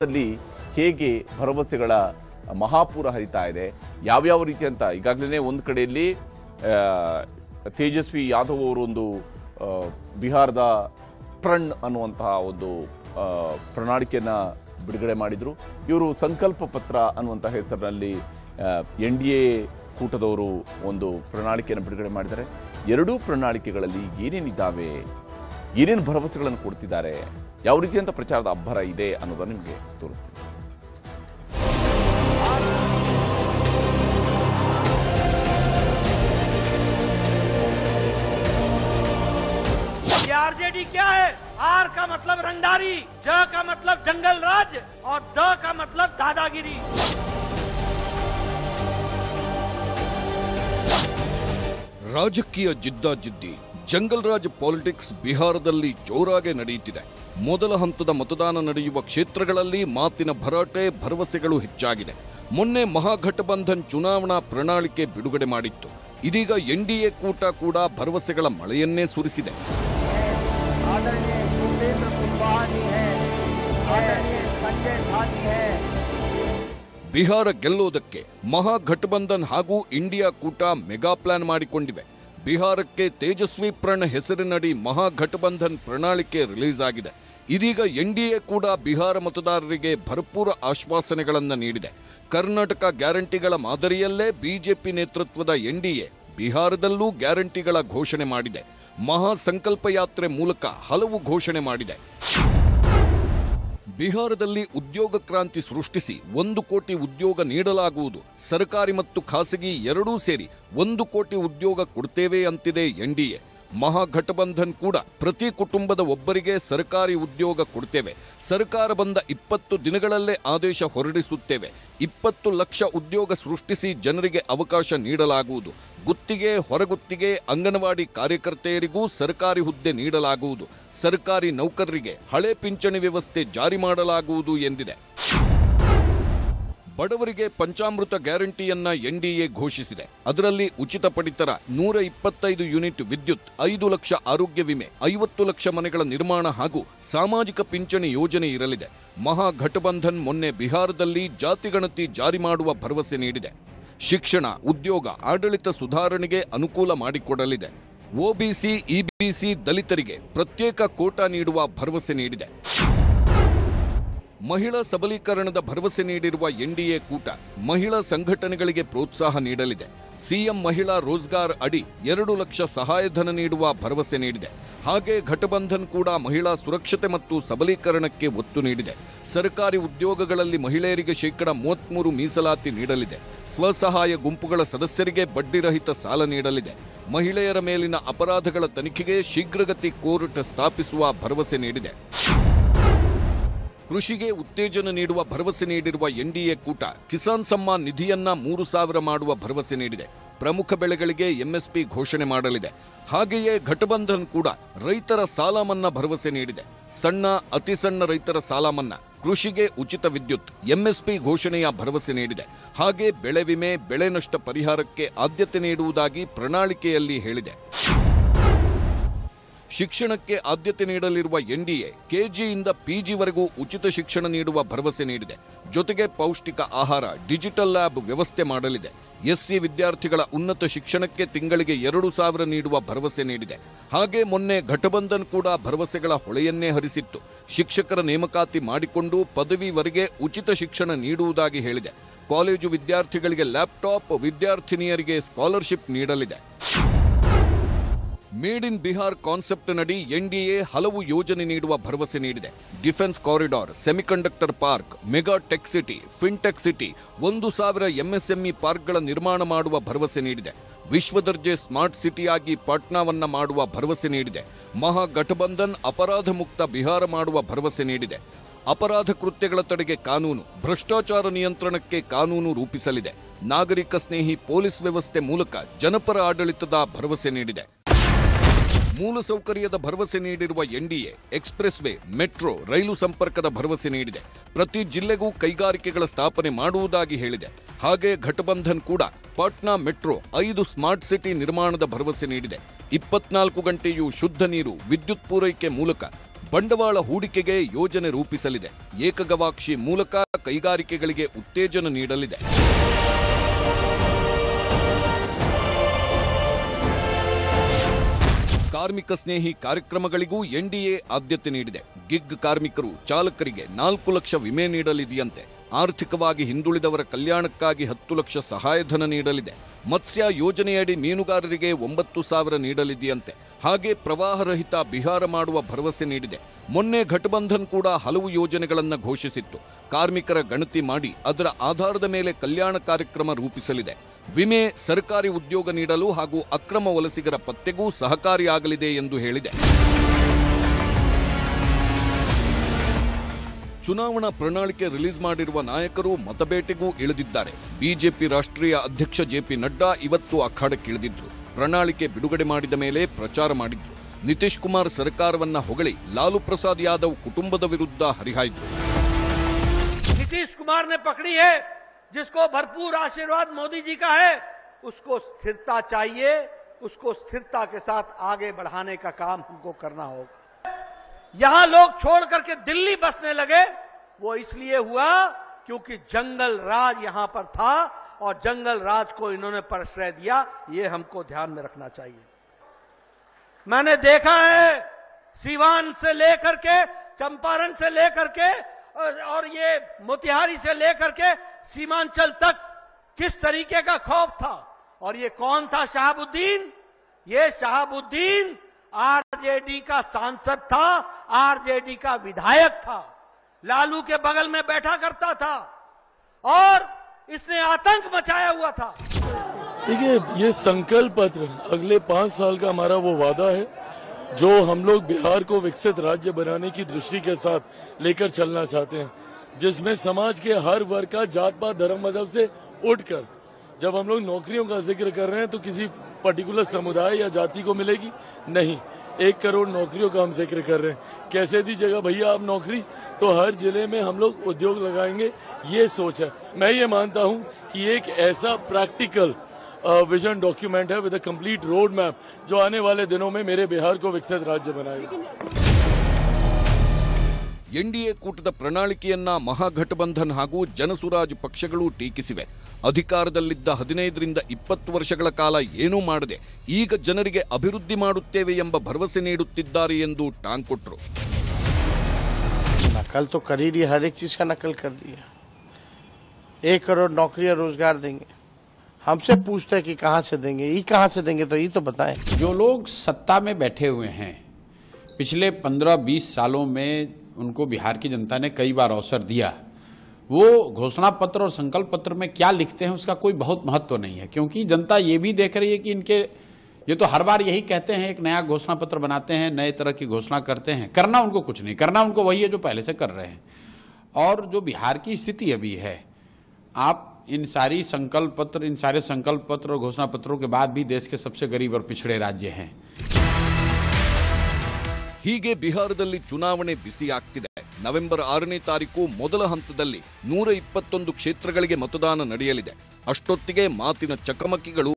ಅಲ್ಲಿ ಹೇಗೆ ಭರವಸೆಗಳ ಮಹಾಪೂರ ಹರಿತಾ ಇದೆ, ಯಾವ್ಯಾವ ರೀತಿ ಅಂತ ಈಗಾಗಲೇ ಒಂದು ಕಡೆಯಲ್ಲಿ ತೇಜಸ್ವಿ ಯಾದವ್ ಅವರು ಒಂದು ಬಿಹಾರದ ಪ್ರಣ್ ಅನ್ನುವಂತಹ ಒಂದು ಪ್ರಣಾಳಿಕೆಯನ್ನು ಬಿಡುಗಡೆ ಮಾಡಿದರು. ಇವರು ಸಂಕಲ್ಪ ಪತ್ರ ಅನ್ನುವಂಥ ಹೆಸರಿನಲ್ಲಿ NDA ಕೂಟದವರು ಒಂದು ಪ್ರಣಾಳಿಕೆಯನ್ನು ಬಿಡುಗಡೆ ಮಾಡಿದ್ದಾರೆ. ಎರಡೂ ಪ್ರಣಾಳಿಕೆಗಳಲ್ಲಿ ಏನೇನಿದ್ದಾವೆ, ಏನೇನು ಭರವಸೆಗಳನ್ನು ಕೊಡ್ತಿದ್ದಾರೆ, ಯಾವ ರೀತಿಯಂತ ಪ್ರಚಾರದ ಅಬ್ಬರ ಇದೆ ಅನ್ನೋದನ್ನು ನಿಮಗೆ ತೋರಿಸ್ತೀನಿ. आरजेडी क्या है? आर का मतलब रंगदारी, ज का मतलब जंगल राज और द का मतलब दादागिरी। ರಾಜಕೀಯ ಜಿದ್ದಾಜಿದ್ದಿ ಜಂಗಲ್ ರಾಜ್ ಪಾಲಿಟಿಕ್ಸ್ ಬಿಹಾರದಲ್ಲಿ ಜೋರಾಗಿ ನಡೆಯುತ್ತಿದೆ. ಮೊದಲ ಹಂತದ ಮತದಾನ ನಡೆಯುವ ಕ್ಷೇತ್ರಗಳಲ್ಲಿ ಮಾತಿನ ಭರಾಟೆ, ಭರವಸೆಗಳು ಹೆಚ್ಚಾಗಿದೆ. ಮೊನ್ನೆ ಮಹಾಗಠಬಂಧನ್ ಚುನಾವಣಾ ಪ್ರಣಾಳಿಕೆ ಬಿಡುಗಡೆ ಮಾಡಿತ್ತು. ಇದೀಗ NDA ಕೂಟ ಕೂಡ ಭರವಸೆಗಳ ಮಳೆಯನ್ನೇ ಸುರಿಸಿದೆ. ಬಿಹಾರ ಗೆಲ್ಲೋದಕ್ಕೆ ಮಹಾಗಠಬಂಧನ್ ಹಾಗೂ ಇಂಡಿಯಾ ಕೂಟ ಮೆಗಾ ಪ್ಲಾನ್ ಮಾಡಿಕೊಂಡಿವೆ. ಬಿಹಾರಕ್ಕೆ ತೇಜಸ್ವಿ ಪ್ರಣ್ ಹೆಸರಿನಡಿ ಮಹಾಗಠಬಂಧನ್ ಪ್ರಣಾಳಿಕೆ ರಿಲೀಸ್ ಆಗಿದೆ. ಇದೀಗ NDA ಕೂಡ ಬಿಹಾರ ಮತದಾರರಿಗೆ ಭರಪೂರ ಆಶ್ವಾಸನೆಗಳನ್ನು ನೀಡಿದೆ. ಕರ್ನಾಟಕ ಗ್ಯಾರಂಟಿಗಳ ಮಾದರಿಯಲ್ಲೇ ಬಿಜೆಪಿ ನೇತೃತ್ವದ NDA ಬಿಹಾರದಲ್ಲೂ ಗ್ಯಾರಂಟಿಗಳ ಘೋಷಣೆ ಮಾಡಿದೆ. ಮಹಾ ಸಂಕಲ್ಪ ಯಾತ್ರೆ ಮೂಲಕ ಹಲವು ಘೋಷಣೆ ಮಾಡಿದೆ. ಬಿಹಾರದಲ್ಲಿ ಉದ್ಯೋಗ ಕ್ರಾಂತಿ ಸೃಷ್ಟಿಸಿ 1 ಕೋಟಿ ಉದ್ಯೋಗ ನೀಡಲಾಗುವುದು. ಸರ್ಕಾರಿ ಮತ್ತು ಖಾಸಗಿ ಎರಡೂ ಸೇರಿ 1 ಕೋಟಿ ಉದ್ಯೋಗ ಕೊಡ್ತೇವೆ ಅಂತಿದೆ NDA. ಮಹಾಗಠಬಂಧನ್ ಕೂಡ ಪ್ರತಿ ಕುಟುಂಬದ ಒಬ್ಬರಿಗೆ ಸರ್ಕಾರಿ ಉದ್ಯೋಗ ಕೊಡ್ತೇವೆ. ಸರ್ಕಾರ ಬಂದ 20 ದಿನಗಳಲ್ಲೇ ಆದೇಶ ಹೊರಡಿಸುತ್ತೇವೆ. 20 ಲಕ್ಷ ಉದ್ಯೋಗ ಸೃಷ್ಟಿಸಿ ಜನರಿಗೆ ಅವಕಾಶ ನೀಡಲಾಗುವುದು. ಗುತ್ತಿಗೆ, ಹೊರಗುತ್ತಿಗೆ, ಅಂಗನವಾಡಿ ಕಾರ್ಯಕರ್ತೆಯರಿಗೂ ಸರ್ಕಾರಿ ಹುದ್ದೆ ನೀಡಲಾಗುವುದು. ಸರ್ಕಾರಿ ನೌಕರರಿಗೆ ಹಳೆ ಪಿಂಚಣಿ ವ್ಯವಸ್ಥೆ ಜಾರಿ ಮಾಡಲಾಗುವುದು ಎಂದಿದೆ. ಬಡವರಿಗೆ ಪಂಚಾಮೃತ ಗ್ಯಾರಂಟಿಯನ್ನ NDA ಘೋಷಿಸಿದೆ. ಅದರಲ್ಲಿ ಉಚಿತ ಪಡಿತರ, 125 ಯೂನಿಟ್ ವಿದ್ಯುತ್, 5 ಲಕ್ಷ ಆರೋಗ್ಯ ವಿಮೆ, 50 ಲಕ್ಷ ಮನೆಗಳ ನಿರ್ಮಾಣ ಹಾಗೂ ಸಾಮಾಜಿಕ ಪಿಂಚಣಿ ಯೋಜನೆ ಇರಲಿದೆ. ಮಹಾಗಠಬಂಧನ್ ಮೊನ್ನೆ ಬಿಹಾರದಲ್ಲಿ ಜಾತಿಗಣತಿ ಜಾರಿ ಮಾಡುವ ಭರವಸೆ ನೀಡಿದೆ. ಶಿಕ್ಷಣ, ಉದ್ಯೋಗ, ಆಡಳಿತ ಸುಧಾರಣೆಗೆ ಅನುಕೂಲ ಮಾಡಿಕೊಡಲಿದೆ. OBC, EBC, ದಲಿತರಿಗೆ ಪ್ರತ್ಯೇಕ ಕೋಟಾ ನೀಡುವ ಭರವಸೆ ನೀಡಿದೆ. ಮಹಿಳಾ ಸಬಲೀಕರಣದ ಭರವಸೆ ನೀಡಿರುವ NDA ಕೂಟ ಮಹಿಳಾ ಸಂಘಟನೆಗಳಿಗೆ ಪ್ರೋತ್ಸಾಹ ನೀಡಲಿದೆ. CM ಮಹಿಳಾ ರೋಜ್ಗಾರ್ ಅಡಿ 2 ಲಕ್ಷ ಸಹಾಯಧನ ನೀಡುವ ಭರವಸೆ ನೀಡಿದೆ. ಹಾಗೆ ಘಟಬಂಧನ್ ಕೂಡ ಮಹಿಳಾ ಸುರಕ್ಷತೆ ಮತ್ತು ಸಬಲೀಕರಣಕ್ಕೆ ಒತ್ತು ನೀಡಿದೆ. ಸರ್ಕಾರಿ ಉದ್ಯೋಗಗಳಲ್ಲಿ ಮಹಿಳೆಯರಿಗೆ 33% ಮೀಸಲಾತಿ ನೀಡಲಿದೆ. ಸ್ವಸಹಾಯ ಗುಂಪುಗಳ ಸದಸ್ಯರಿಗೆ ಬಡ್ಡಿರಹಿತ ಸಾಲ ನೀಡಲಿದೆ. ಮಹಿಳೆಯರ ಮೇಲಿನ ಅಪರಾಧಗಳ ತನಿಖೆಗೆ ಶೀಘ್ರಗತಿ ಕೋರ್ಟ್ ಸ್ಥಾಪಿಸುವ ಭರವಸೆ ನೀಡಿದೆ. ಕೃಷಿಗೆ ಉತ್ತೇಜನ ನೀಡುವ ಭರವಸೆ ನೀಡಿರುವ NDA ಕೂಟ ಕಿಸಾನ್ ಸಮ್ಮಾನ್ ನಿಧಿಯನ್ನ 3,000 ಮಾಡುವ ಭರವಸೆ ನೀಡಿದೆ. ಪ್ರಮುಖ ಬೆಳೆಗಳಿಗೆ MSP ಘೋಷಣೆ ಮಾಡಲಿದೆ. ಹಾಗೆಯೇ ಘಟಬಂಧನ್ ಕೂಡ ರೈತರ ಸಾಲ ಮನ್ನಾ ಭರವಸೆ ನೀಡಿದೆ. ಸಣ್ಣ, ಅತಿ ಸಣ್ಣ ರೈತರ ಸಾಲ ಮನ್ನಾ, ಕೃಷಿಗೆ ಉಚಿತ ವಿದ್ಯುತ್, MSP ಘೋಷಣೆಯ ಭರವಸೆ ನೀಡಿದೆ. ಹಾಗೆ ಬೆಳೆ ವಿಮೆ, ಬೆಳೆ ನಷ್ಟ ಪರಿಹಾರಕ್ಕೆ ಆದ್ಯತೆ ನೀಡುವುದಾಗಿ ಪ್ರಣಾಳಿಕೆಯಲ್ಲಿ ಹೇಳಿದೆ. ಶಿಕ್ಷಣಕ್ಕೆ ಆದ್ಯತೆ ನೀಡಲಿರುವ NDA KGಯಿಂದ PGವರೆಗೂ ಉಚಿತ ಶಿಕ್ಷಣ ನೀಡುವ ಭರವಸೆ ನೀಡಿದೆ. ಜೊತೆಗೆ ಪೌಷ್ಟಿಕ ಆಹಾರ, ಡಿಜಿಟಲ್ ಲ್ಯಾಬ್ ವ್ಯವಸ್ಥೆ ಮಾಡಲಿದೆ. SC ವಿದ್ಯಾರ್ಥಿಗಳ ಉನ್ನತ ಶಿಕ್ಷಣಕ್ಕೆ ತಿಂಗಳಿಗೆ 2,000 ನೀಡುವ ಭರವಸೆ ನೀಡಿದೆ. ಹಾಗೆ ಮೊನ್ನೆ ಘಟಬಂಧನ್ ಕೂಡ ಭರವಸೆಗಳ ಹೊಳೆಯನ್ನೇ ಹರಿಸಿತ್ತು. ಶಿಕ್ಷಕರ ನೇಮಕಾತಿ ಮಾಡಿಕೊಂಡು ಪದವಿವರೆಗೆ ಉಚಿತ ಶಿಕ್ಷಣ ನೀಡುವುದಾಗಿ ಹೇಳಿದೆ. ಕಾಲೇಜು ವಿದ್ಯಾರ್ಥಿಗಳಿಗೆ ಲ್ಯಾಪ್ಟಾಪ್, ವಿದ್ಯಾರ್ಥಿನಿಯರಿಗೆ ಸ್ಕಾಲರ್ಶಿಪ್ ನೀಡಲಿದೆ. ಮೇಡ್ ಇನ್ ಬಿಹಾರ್ ಕಾನ್ಸೆಪ್ಟ್ ನಡಿ NDA ಹಲವು ಯೋಜನೆ ನೀಡುವ ಭರವಸೆ ನೀಡಿದೆ. Defence corridor, semiconductor park, mega tech city, fintech city, 1,000 MSME ಪಾರ್ಕ್ಗಳ ನಿರ್ಮಾಣ ಮಾಡುವ ಭರವಸೆ ನೀಡಿದೆ. ವಿಶ್ವದರ್ಜೆ ಸ್ಮಾರ್ಟ್ ಸಿಟಿಯಾಗಿ ಪಾಟ್ನಾವನ್ನ ಮಾಡುವ ಭರವಸೆ ನೀಡಿದೆ. ಮಹಾಗಠಬಂಧನ್ ಅಪರಾಧ ಮುಕ್ತ ಬಿಹಾರ ಮಾಡುವ ಭರವಸೆ ನೀಡಿದೆ. ಅಪರಾಧ ಕೃತ್ಯಗಳ ತಡೆಗೆ ಕಾನೂನು, ಭ್ರಷ್ಟಾಚಾರ ನಿಯಂತ್ರಣಕ್ಕೆ ಕಾನೂನು ರೂಪಿಸಲಿದೆ. ನಾಗರಿಕ ಸ್ನೇಹಿ ಪೊಲೀಸ್ ವ್ಯವಸ್ಥೆ ಮೂಲಕ ಜನಪರ ಆಡಳಿತದ ಭರವಸೆ ನೀಡಿದೆ. ಮೂಲಸೌಕರ್ಯದ ಭರವಸೆ ನೀಡಿರುವ NDA ಎಕ್ಸ್‌ಪ್ರೆಸ್ ವೇ, ಮೆಟ್ರೋ, ರೈಲು ಸಂಪರ್ಕದ ಭರವಸೆ ನೀಡಿದೆ. ಪ್ರತಿ ಜಿಲ್ಲೆಗೂ ಕೈಗಾರಿಕೆಗಳ ಸ್ಥಾಪನೆ ಮಾಡುವುದಾಗಿ ಹೇಳಿದೆ. ಹಾಗೆ ಘಟಬಂಧನ್ ಕೂಡ ಪಾಟ್ನಾ ಮೆಟ್ರೋ, 5 ಸ್ಮಾರ್ಟ್ ಸಿಟಿ ನಿರ್ಮಾಣದ ಭರವಸೆ ನೀಡಿದೆ. 24 ಗಂಟೆಯೂ ಶುದ್ಧ ನೀರು, ವಿದ್ಯುತ್ ಪೂರೈಕೆ ಮೂಲಕ ಬಂಡವಾಳ ಹೂಡಿಕೆಗೆ ಯೋಜನೆ ರೂಪಿಸಲಿದೆ. ಏಕಗವಾಕ್ಷಿ ಮೂಲಕ ಕೈಗಾರಿಕೆಗಳಿಗೆ ಉತ್ತೇಜನ ನೀಡಲಿದೆ. ಕಾರ್ಮಿಕ ಸ್ನೇಹಿ ಕಾರ್ಯಕ್ರಮಗಳಿಗೂ ಎನ್ಡಿಎ ಆದ್ಯತೆ ನೀಡಿದೆ. ಗಿಗ್ ಕಾರ್ಮಿಕರು, ಚಾಲಕರಿಗೆ 4 ಲಕ್ಷ ವಿಮೆ ನೀಡಲಿದೆಯಂತೆ. ಆರ್ಥಿಕವಾಗಿ ಹಿಂದುಳಿದವರ ಕಲ್ಯಾಣಕ್ಕಾಗಿ 10 ಲಕ್ಷ ಸಹಾಯಧನ ನೀಡಲಿದೆ. ಮತ್ಸ್ಯ ಯೋಜನೆಯಡಿ ಮೀನುಗಾರರಿಗೆ 9,000 ನೀಡಲಿದೆಯಂತೆ. ಹಾಗೆ ಪ್ರವಾಹರಹಿತ ಬಿಹಾರ ಮಾಡುವ ಭರವಸೆ ನೀಡಿದೆ. ಮೊನ್ನೆ ಘಟಬಂಧನ್ ಕೂಡ ಹಲವು ಯೋಜನೆಗಳನ್ನು ಘೋಷಿಸಿತ್ತು. ಕಾರ್ಮಿಕರ ಗಣತಿ ಮಾಡಿ ಅದರ ಆಧಾರದ ಮೇಲೆ ಕಲ್ಯಾಣ ಕಾರ್ಯಕ್ರಮ ರೂಪಿಸಲಿದೆ. ವಿಮೆ ಸರ್ಕಾರಿ ಉದ್ಯೋಗ ನೀಡಲು ಹಾಗೂ ಅಕ್ರಮ ವಲಸಿಗರ ಪತ್ತೆಗೂ ಸಹಕಾರಿಯಾಗಲಿದೆ ಎಂದು ಹೇಳಿದೆ. ಚುನಾವಣಾ ಪ್ರಣಾಳಿಕೆ ರಿಲೀಸ್ ಮಾಡಿರುವ ನಾಯಕರು ಮತಬೇಟೆಗೂ ಇಳಿದಿದ್ದಾರೆ. ಬಿಜೆಪಿ ರಾಷ್ಟ್ರೀಯ ಅಧ್ಯಕ್ಷ ಜೆಪಿ ನಡ್ಡಾ ಇವತ್ತು ಅಖಾಡಕ್ಕಿಳಿದಿದ್ರು. ಪ್ರಣಾಳಿಕೆ ಬಿಡುಗಡೆ ಮಾಡಿದ ಮೇಲೆ ಪ್ರಚಾರ ಮಾಡಿದ್ರು. ನಿತೀಶ್ ಕುಮಾರ್ ಸರ್ಕಾರವನ್ನ ಹೊಗಳಿ ಲಾಲು ಪ್ರಸಾದ್ ಯಾದವ್ ಕುಟುಂಬದ ವಿರುದ್ಧ ಹರಿಹಾಯ್ದ್ರು. नीतीश कुमार ने पकड़ी है, जिसको भरपूर आशीर्वाद मोदी जी का है, उसको स्थिरता चाहिए, उसको स्थिरता के साथ आगे बढ़ाने का काम हमको करना होगा। यहां लोग छोड़ करके दिल्ली बसने लगे, वो इसलिए हुआ क्योंकि जंगल राज यहां पर था और जंगल राज को इन्होंने प्रश्रय दिया। ये हमको ध्यान में रखना चाहिए। मैंने देखा है सीवान से लेकर के, चंपारण से लेकर के और ये मोतिहारी से लेकर के सीमांचल तक किस तरीके का खौफ था। और ये कौन था? शहाबुद्दीन। ये शहाबुद्दीन आरजेडी का सांसद था, आरजेडी का विधायक था, लालू के बगल में बैठा करता था और इसने आतंक मचाया हुआ था। देखिए, ये संकल्प पत्र अगले 5 साल का हमारा वो वादा है जो हम लोग बिहार को विकसित राज्य बनाने की दृष्टि के साथ लेकर चलना चाहते हैं, जिसमें समाज के हर वर्ग का जात पात धर्म मजहब से उठकर, जब हम लोग नौकरियों का जिक्र कर रहे हैं तो किसी पर्टिकुलर समुदाय या जाति को मिलेगी नहीं, 1 करोड़ नौकरियों का हम जिक्र कर रहे हैं। कैसे दीजिएगा भैया आप नौकरी? तो हर जिले में हम लोग उद्योग लगाएंगे, ये सोच है। मैं ये मानता हूँ कि एक ऐसा प्रैक्टिकल विजन डॉक्यूमेंट है with a complete road map जो आने वाले दिनों में मेरे बिहार को विकसित राज्य बनाएगा। ಎನ್ಡಿಎ ಕೂಟದ ಪ್ರಣಾಳಿಕೆಯನ್ನ ಮಹಾಗಠಬಂಧನ್ ಹಾಗೂ ಜನಸುರಾಜ್ ಪಕ್ಷಗಳು ಟೀಕಿಸಿವೆ. ಅಧಿಕಾರದಲ್ಲಿದ್ದ 15ರಿಂದ 20 ವರ್ಷಗಳ ಕಾಲ ಏನೂ ಮಾಡದೆ ಈಗ ಜನರಿಗೆ ಅಭಿವೃದ್ಧಿ ಮಾಡುತ್ತೇವೆ ಎಂಬ ಭರವಸೆ ನೀಡುತ್ತಿದ್ದಾರೆ ಎಂದು ಟಾಂಗ್ ಕೊಟ್ಟರು. नकल तो कर ही रही है, हर एक चीज का नकल कर रही है। 1 करोड़ नौकरी और रोजगार देंगे, हमसे पूछते हैं कि कहां से देंगे, ये कहां से देंगे, तो ये तो बताएं। जो लोग सत्ता में बैठे हुए हैं, पिछले 15-20 सालों में उनको बिहार की जनता ने कई बार अवसर दिया। वो घोषणा पत्र और संकल्प पत्र में क्या लिखते हैं उसका कोई बहुत महत्व नहीं है, क्योंकि जनता ये भी देख रही है कि इनके ये तो हर बार यही कहते हैं, एक नया घोषणा पत्र बनाते हैं, नए तरह की घोषणा करते हैं, करना उनको कुछ नहीं, करना उनको वही है जो पहले से कर रहे हैं। और जो बिहार की स्थिति अभी है, आप इन सारे संकल्प पत्र और घोषणा पत्रों के बाद भी देश के सबसे गरीब और पिछड़े राज्य हैं। ಹೀಗೆ ಬಿಹಾರದಲ್ಲಿ ಚುನಾವಣೆ ಬಿಸಿಯಾಗ್ತಿದೆ. ನವೆಂಬರ್ 6ನೇ ತಾರೀಕು ಮೊದಲ ಹಂತದಲ್ಲಿ 121 ಕ್ಷೇತ್ರಗಳಿಗೆ ಮತದಾನ ನಡೆಯಲಿದೆ. ಅಷ್ಟೊತ್ತಿಗೆ ಮಾತಿನ ಚಕಮಕಿಗಳು